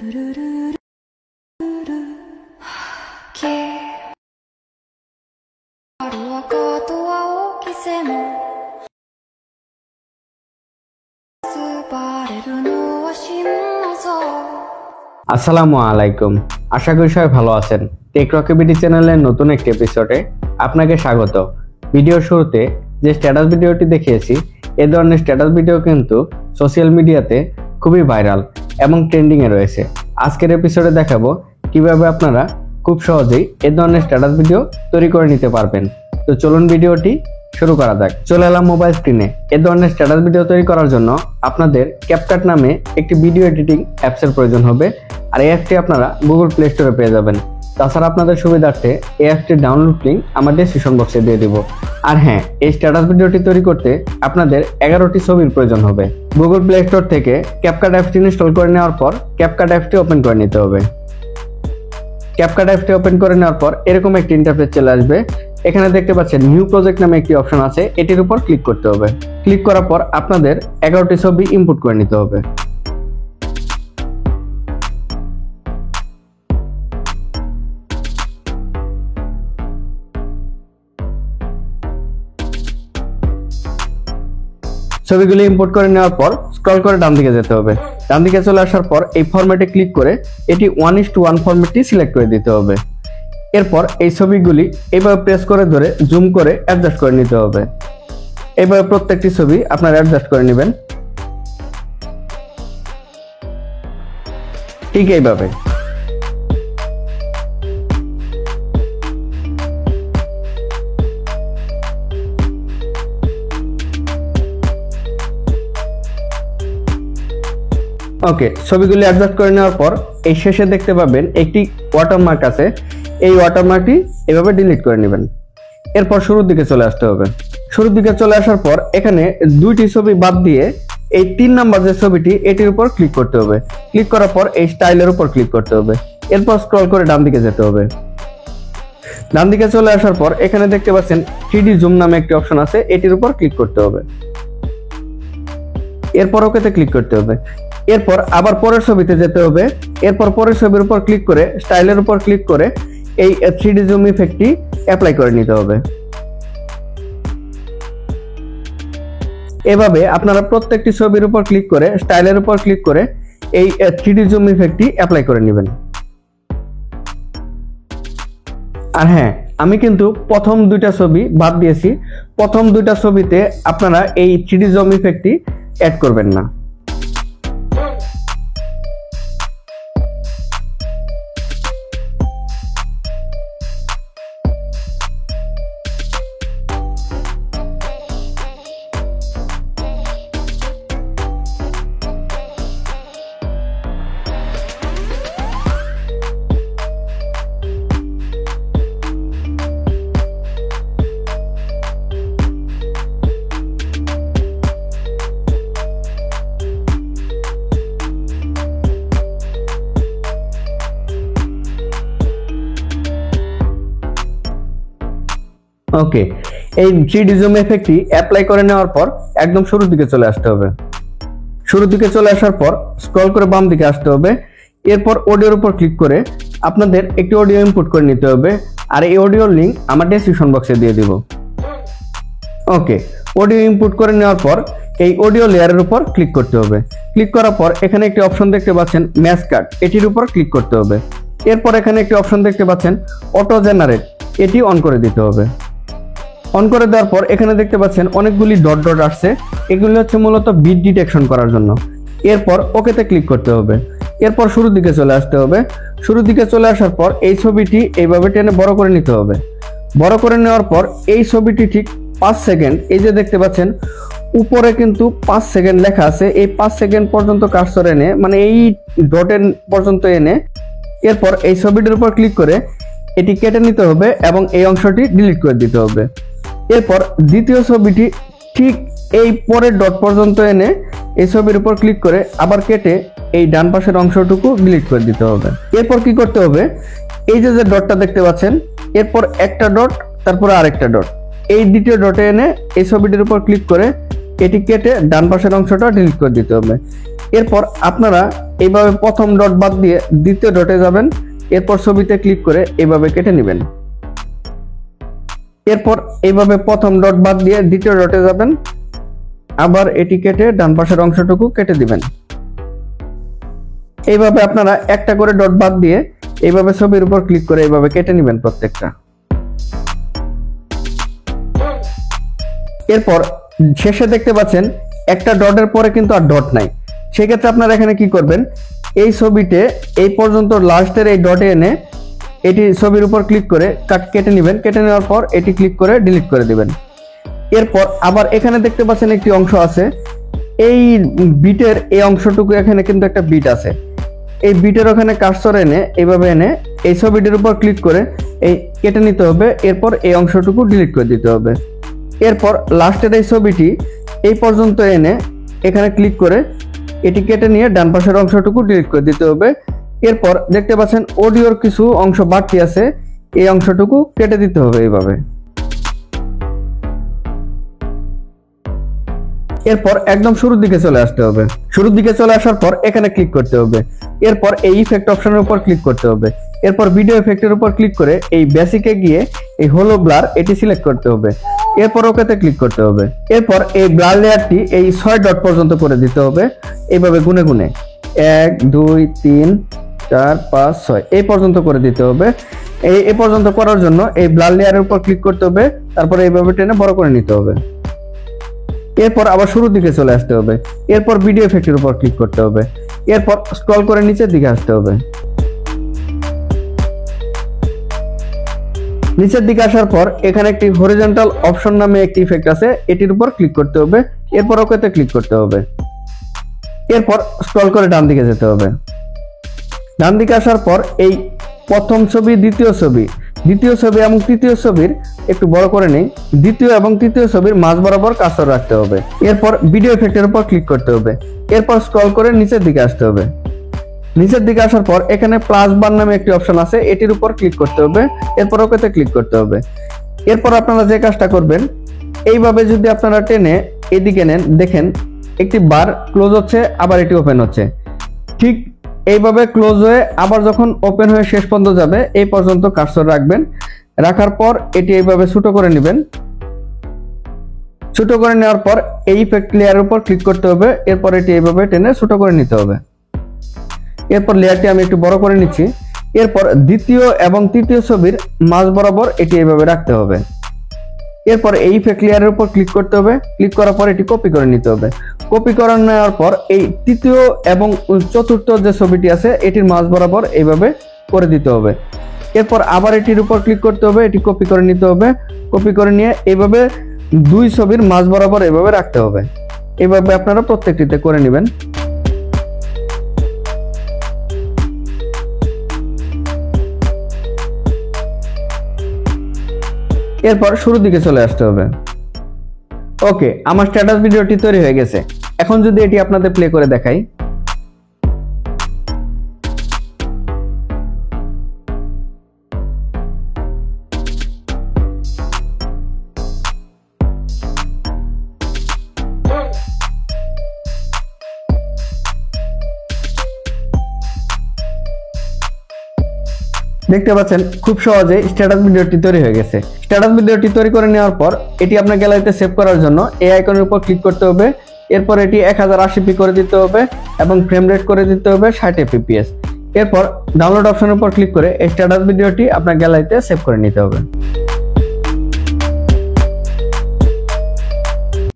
আসসালামু আলাইকুম, আশা করি সবাই ভালো আছেন। টেক রকি বিডি চ্যানেলের নতুন একটি এপিসোডে আপনাকে স্বাগত। ভিডিওর শুরুতে যে স্ট্যাটাস ভিডিওটি দেখিয়েছি, এই ধরনের স্ট্যাটাস ভিডিও কিন্তু সোশ্যাল মিডিয়াতে খুবই ভাইরাল এবং ট্রেন্ডিংয়ে রয়েছে। আজকের এপিসোডে দেখাবো কিভাবে আপনারা খুব সহজেই এই ধরনের স্ট্যাটাস ভিডিও তৈরি করে নিতে পারবেন। তো চলুন ভিডিওটি শুরু করা যাক। চলে এলাম মোবাইল স্ক্রিনে। এই ধরনের স্ট্যাটাস ভিডিও তৈরি করার জন্য আপনাদের ক্যাপকাট নামে একটি ভিডিও এডিটিং অ্যাপসের প্রয়োজন হবে, আর এই অ্যাপটি আপনারা গুগল প্লে স্টোরে পেয়ে যাবেন। তাছাড়া আপনাদের সুবিধার্থে এই অ্যাপটির ডাউনলোড লিঙ্ক আমার ডেসক্রিপশন বক্সে দিয়ে দিব। আর হ্যাঁ, এই স্ট্যাটাস ভিডিওটি তৈরি করতে আপনাদের 11টি ছবির প্রয়োজন হবে। গুগল প্লে স্টোর থেকে ক্যাপকাট অ্যাপটি ইনস্টল করে নেওয়ার পর ক্যাপকাট অ্যাপটি ওপেন করে নিতে হবে। ক্যাপকাট অ্যাপটি ওপেন করে নেওয়ার পর এরকম একটি ইন্টারফেস চলে আসবে। এখানে দেখতে পাচ্ছেন নিউ প্রজেক্ট নামে একটি অপশন আছে, এটির উপর ক্লিক করতে হবে। ক্লিক করার পর আপনাদের 11টি ছবি ইনপুট করে নিতে হবে। ছবিগুলি ইম্পোর্ট করে নেওয়ার পর স্ক্রল করে ডান দিকে যেতে হবে। ডান দিকে চলে আসার পর এই ফরম্যাটে ক্লিক করে এটি 1:1 ফরম্যাটটি সিলেক্ট করে দিতে হবে। এরপর এই ছবিগুলি এইভাবে প্রেস করে ধরে জুম করে অ্যাডজাস্ট করে নিতে হবে। এইভাবে প্রত্যেকটি ছবি আপনারা অ্যাডজাস্ট করে নেবেন, ঠিক এইভাবে। ওকে, ছবিগুলি অ্যাডজাস্ট করে নেওয়ার পর এই শেষে দেখতে পাবেন একটি ওয়াটারমার্ক আছে, এই ওয়াটারমার্কটি এভাবে ডিলিট করে নেবেন। এরপর শুরুর দিকে চলে আসতে হবে। শুরুর দিকে চলে আসার পর এখানে 2টি ছবি বাদ দিয়ে এই 3 নাম্বার যে ছবিটি এটির উপর ক্লিক করতে হবে। ক্লিক করার পর এই স্টাইলের উপর ক্লিক করতে হবে। এরপর স্ক্রল করে ডান দিকে যেতে হবে। ডান দিকে চলে আসার পর এখানে দেখতে পাচ্ছেন 3D জুম নামে একটি অপশন আছে, এটির উপর ক্লিক করতে হবে। এরপর ওকেতে ক্লিক করতে হবে। এরপর আবার পরের ছবিতে যেতে হবে। এরপর পরের ছবির উপর ক্লিক করে স্টাইলের উপর ক্লিক করে এই 3D জুম ইফেক্টটি অ্যাপ্লাই করে নিতে হবে। এভাবে আপনারা প্রত্যেকটি ছবির উপর ক্লিক করে স্টাইলের উপর ক্লিক করে এই 3D জুম ইফেক্টটি অ্যাপ্লাই করে নেবেন। আর হ্যাঁ, আমি কিন্তু প্রথম 2টা ছবি বাদ দিয়েছি। প্রথম 2টা ছবিতে আপনারা এই 3D জুম ইফেক্টটি অ্যাড করবেন না। ওকে, এই 3D জুম ইফেক্টটি অ্যাপ্লাই করে নেওয়ার পর একদম শুরুর দিকে চলে আসতে হবে। শুরুর দিকে চলে আসার পর স্ক্রল করে বাম দিকে আসতে হবে। এরপর অডিওর উপর ক্লিক করে আপনাদের একটি অডিও ইনপুট করে নিতে হবে, আর এই অডিওর লিঙ্ক আমার ডেসক্রিপশন বক্সে দিয়ে দিব। ওকে, অডিও ইনপুট করে নেওয়ার পর এই অডিও লেয়ারের উপর ক্লিক করতে হবে। ক্লিক করার পর এখানে একটি অপশন দেখতে পাচ্ছেন ম্যাচ কাট, এটির উপর ক্লিক করতে হবে। এরপর এখানে একটি অপশন দেখতে পাচ্ছেন অটো জেনারেট, এটি অন করে দিতে হবে। অন করে দেওয়ার পর এখানে দেখতে পাচ্ছেন অনেকগুলি ডট ডট আসছে, এগুলি হচ্ছে মূলত বিট ডিটেকশন করার জন্য। এরপর ওকেতে ক্লিক করতে হবে। এরপর শুরুর দিকে চলে আসতে হবে। শুরুর দিকে চলে আসার পর এই ছবিটি এইভাবে টেনে বড় করে নিতে হবে। বড় করে নেওয়ার পর এই ছবিটি ঠিক 5 সেকেন্ড, এই যে দেখতে পাচ্ছেন উপরে কিন্তু 5 সেকেন্ড লেখা আছে, এই 5 সেকেন্ড পর্যন্ত কার্সর এনে, মানে এই ডটের পর্যন্ত এনে এরপর এই ছবিটির উপর ক্লিক করে এটি কেটে নিতে হবে এবং এই অংশটি ডিলিট করে দিতে হবে। এরপর দ্বিতীয় ছবিটি ঠিক এই পরের ডট পর্যন্ত এনে এই ছবির উপর ক্লিক করে আবার কেটে এই ডান পাশের অংশটুকু ডিলিট করে দিতে হবে। এরপর কি করতে হবে, এই যে ডটটা দেখতে পাচ্ছেন, এরপর একটা ডট তারপর আরেকটা ডট, এই দ্বিতীয় ডটে এনে এই ছবিটির উপর ক্লিক করে এটি কেটে ডান পাশের অংশটা ডিলিট করে দিতে হবে। এরপর আপনারা এইভাবে প্রথম ডট বাদ দিয়ে দ্বিতীয় ডটে যাবেন, এরপর ছবিতে ক্লিক করে এইভাবে কেটে নেবেন। এরপর এইভাবে প্রথম ডট বাদ দিয়ে দ্বিতীয় ডটে যাবেন, আবার এটি কেটে ডান পাশের অংশটুকু কেটে দিবেন। এইভাবে আপনারা একটা করে ডট বাদ দিয়ে এইভাবে ছবির উপর ক্লিক করে এইভাবে কেটে নেবেন প্রত্যেকটা। এরপর শেষে দেখতে পাচ্ছেন একটা ডটের পরে কিন্তু আর ডট নাই, সেক্ষেত্রে আপনারা এখানে কি করবেন, এই ছবিতে এই পর্যন্ত লাস্টের এই ডটে এনে এটি ছবির উপর ক্লিক করে কেটে নেবেন। কেটে নেওয়ার পর এটি ক্লিক করে ডিলিট করে দিবেন। এরপর আবার এখানে দেখতে পাচ্ছেন একটি অংশ আছে, এই বিটের এই অংশটুকু এখানে কিন্তু একটা বিট আছে, এই বিটের ওখানে কার্সর এনে এইভাবে এনে এই ছবিটির উপর ক্লিক করে এই কেটে নিতে হবে। এরপর এই অংশটুকু ডিলিট করে দিতে হবে। এরপর লাস্টের এই ছবিটি এই পর্যন্ত এনে এখানে ক্লিক করে এটি কেটে নিয়ে ডান পাশের অংশটুকু ডিলিট করে দিতে হবে। এরপর দেখতে পাচ্ছেন অডিওর কিছু অংশ বাড়তি আছে, এই অংশটুকু কেটে দিতে হবে এইভাবে। এরপর একদম শুরুর দিকে চলে আসতে হবে। শুরুর দিকে চলে আসার পর এখানে ক্লিক করতে হবে। এরপর এই ইফেক্ট অপশনের উপর ক্লিক করতে হবে। এরপর ভিডিও ইফেক্টের উপর ক্লিক করে এই বেসিকে গিয়ে এই হলো ব্লার এটি সিলেক্ট করতে হবে। এরপর ওকেতে ক্লিক করতে হবে। এরপর এই ব্লার লেয়ারটি এই 6 ডট পর্যন্ত করে দিতে হবে, এইভাবে গুনে গুনে 1 2 3 4 5 6 এই পর্যন্ত করে দিতে হবে। এই পর্যন্ত করার জন্য এই ব্লার লেয়ারের উপর ক্লিক করতে হবে, তারপর এইভাবে টেনে বড় করে নিতে হবে। এরপর আবার শুরুর দিকে চলে আসতে হবে। এরপর ভিডিও ইফেক্টের উপর ক্লিক করতে হবে। এরপর স্ক্রল করে নিচের দিকে আসতে হবে। নিচের দিকে আসার পর এখানে একটি হরিজন্টাল অপশন নামে একটি ইফেক্ট আছে, এটির উপর ক্লিক করতে হবে। এরপর ওকেতে ক্লিক করতে হবে। এরপর স্ক্রল করে ডান দিকে যেতে হবে। ডান দিকে আসার পর এই প্রথম ছবি, দ্বিতীয় ছবি এবং তৃতীয় ছবির একটু বড় করে নেই, দ্বিতীয় এবং তৃতীয় ছবির মাঝ বরাবর কার্সর রাখতে হবে। এরপর ভিডিও ইফেক্টের উপর ক্লিক করতে হবে। এরপর স্ক্রল করে নিচের দিকে আসতে হবে। নিচের দিকে আসার পর এখানে প্লাস বার নামে একটি অপশন আছে, এটির উপর ক্লিক করতে হবে। এরপর ওকেতে ক্লিক করতে হবে। এরপর আপনারা যে কাজটা করবেন, এইভাবে যদি আপনারা টেনে এদিকে নেন, দেখেন একটি বার ক্লোজ হচ্ছে, আবার এটি ওপেন হচ্ছে। ঠিক এইভাবে ক্লোজ হয়ে আবার যখন ওপেন হয়ে শেষ পর্যন্ত যাবে এই পর্যন্ত কার্সর রাখবেন। রাখার পর এটি এইভাবে ছোট করে নেবেন। ছোট করে নেওয়ার পর এই ইফেক্ট লেয়ারের উপর ক্লিক করতে হবে। এরপর এটি এইভাবে টেনে ছোট করে নিতে হবে। এরপর লেয়ারটি আমি একটু বড় করে নিচ্ছি। এরপর দ্বিতীয় এবং তৃতীয় ছবির মাঝ বরাবর এটি এইভাবে রাখতে হবে। এরপর এই ইফেক্ট লেয়ারের উপর ক্লিক করতে হবে। ক্লিক করার পর এটি কপি করে নিতে হবে। কপি করে নেওয়ার পর এই তৃতীয় এবং চতুর্থ যে ছবিটি আছে এটির মাঝ বরাবর এইভাবে করে দিতে হবে। এরপর আবার এটির উপর ক্লিক করতে হবে, এটি কপি করে নিতে হবে। কপি করে নিয়ে এইভাবে দুই ছবির মাঝ বরাবর এইভাবে রাখতে হবে। এইভাবে আপনারা প্রত্যেকটিতে করে নেবেন। এরপর শুরুর দিকে চলে আসতে হবে। ওকে, আমার স্ট্যাটাস ভিডিওটি তৈরি হয়ে গেছে। এখন যদি এটি আপনাদের প্লে করে দেখাই, দেখতে পাচ্ছেন খুব সহজে স্ট্যাটাস ভিডিওটি তৈরি হয়ে গেছে। স্ট্যাটাস ভিডিওটি তৈরি করে নেওয়ার পর এটি আপনার গ্যালারিতে সেভ করার জন্য এই আইকনের উপর ক্লিক করতে হবে। এরপর এটি 1080p করে দিতে হবে এবং ফ্রেম রেট করে দিতে হবে 60 fps। এরপর ডাউনলোড অপশনের উপর ক্লিক করে এই স্ট্যাটাস ভিডিওটি আপনার গ্যালারিতে সেভ করে নিতে হবে।